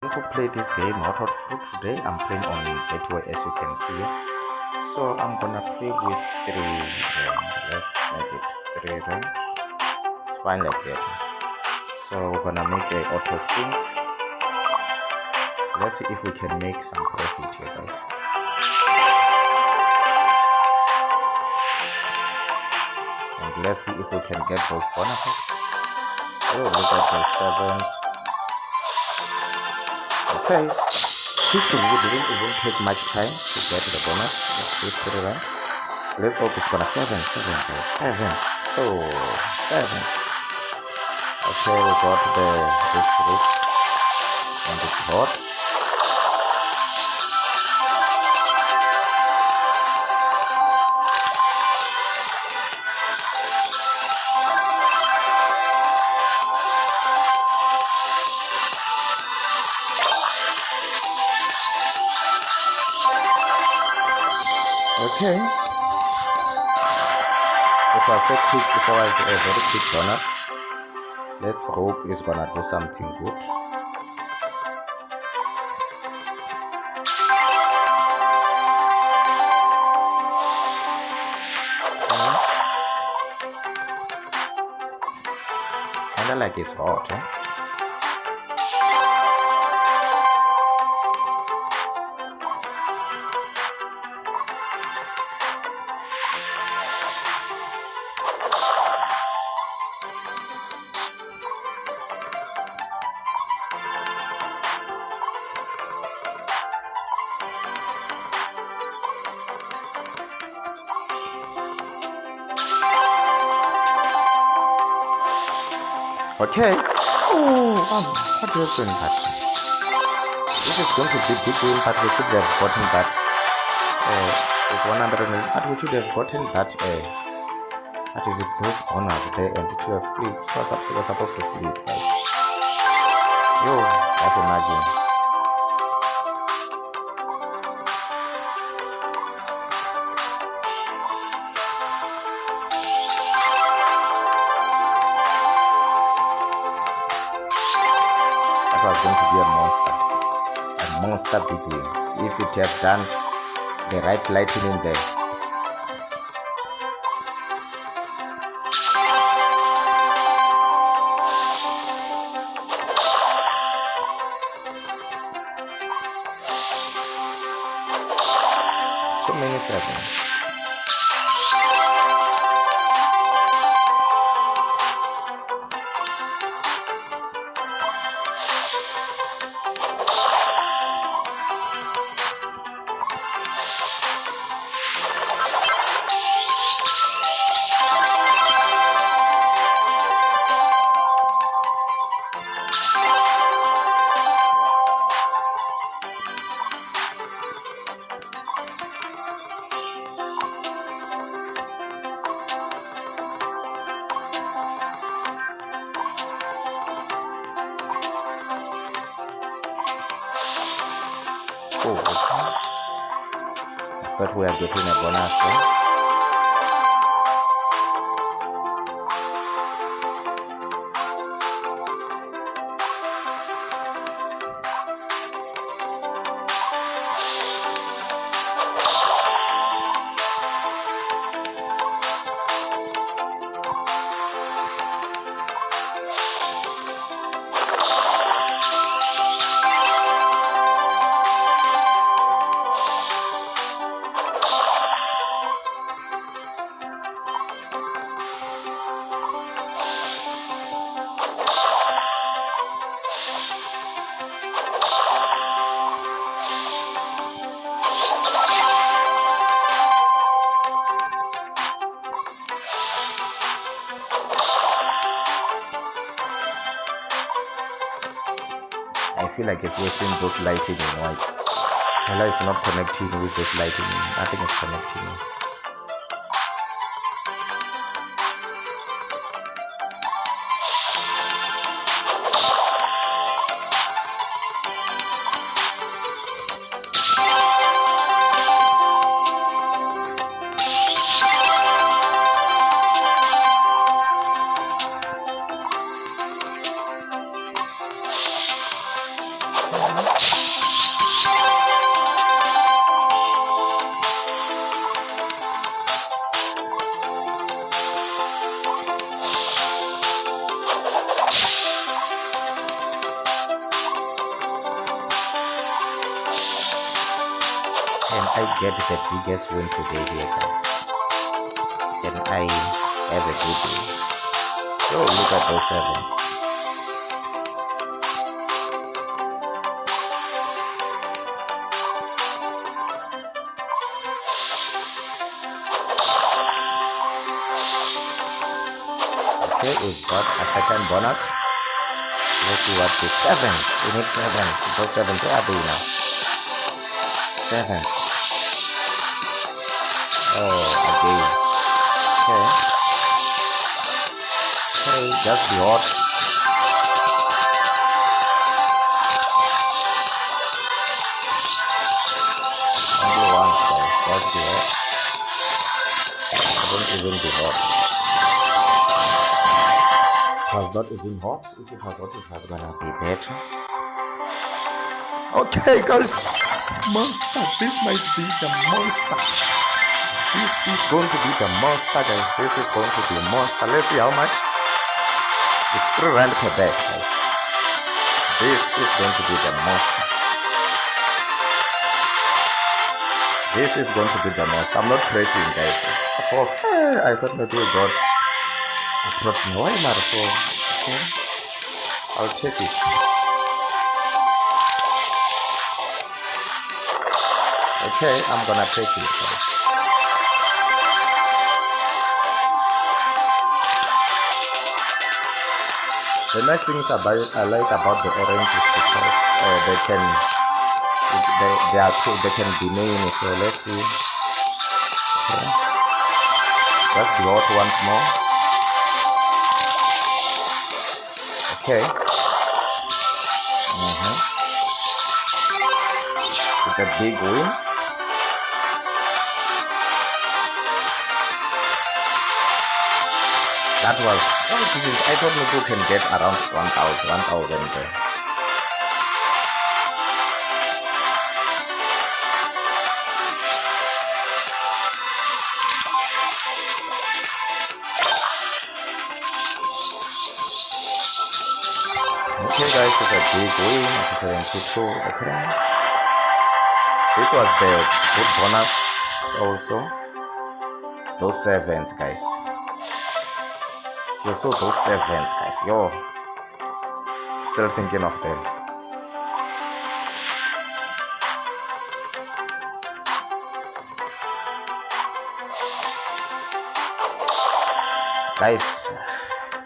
To play this game out of fruit today. I'm playing on Betway, as you can see. So I'm gonna play with 3 rounds. Let's make it 3 rounds. It's fine like that. So we're gonna make a auto spins. Let's see if we can make some profit here, guys. And let's see if we can get those bonuses. Oh, look at those sevens. Okay. Quickly, it didn't take much time to get the bonus. Let's 3 rounds. Let's hope it's gonna seven, guys. Sevens. Oh, sevens. Okay, we got this fruit and it's hot. Okay. It was a quick, it was a very quick bonus. Let's hope it's gonna do something good. Kinda like it's hot, eh? Okay. Oh, what happened that? This is going to be big win, but we should have gotten that. It's 100 million, but we should have gotten that. What is it? Those bonus there, and it will flip. It was supposed to flip, guys. Yo, just imagine. That was going to be a monster big win if it had done the right lighting in there. So many sevens. Oh, okay. I thought we were getting a bonus one. I feel like it's wasting those lighting in white. Hello, it's not connecting with those lighting. Nothing is connecting. And I get the biggest win today here, guys. And I have a good day. Oh, look at those sevens. Okay, we've got a second bonus. Let's see what the sevens. We need sevens. Those sevens, where are they now? Sevens. Oh, again. Okay. Okay, just be hot. Only once, guys. Just be hot. I don't even be hot. It was not even hot. If it was hot, it was gonna be better. Okay, guys. Monster. This might be the monster. This is going to be the monster, guys. This is going to be a monster. Let's see how much. It's 3 rand per bag, guys. This is going to be the monster. This is going to be the monster. I'm not crashing, guys. I thought maybe I got approximately. Why am I for? Okay. I'll take it. Okay, I'm gonna take it, guys. The nice things I like about the orange is because they can be named. So let's see. Okay. Just go out once more. Okay. It's a big win. That was, I thought people can get around 1,000 there. Okay guys, it's a big win, 72, okay. This was the good bonus also. Those sevens, guys. You saw those sevens, guys. Yo, still thinking of them. Guys,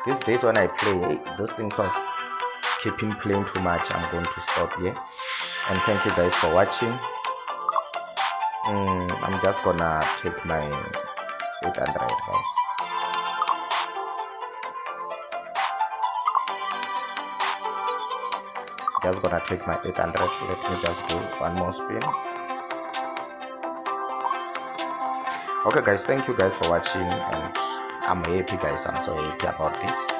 these days when I play, those things of keeping playing too much, I'm going to stop here. And thank you guys for watching. I'm just gonna take my 800, guys. Just gonna take my 800. Let me just do one more spin. Okay guys, thank you guys for watching, and I'm happy guys. I'm so happy about this.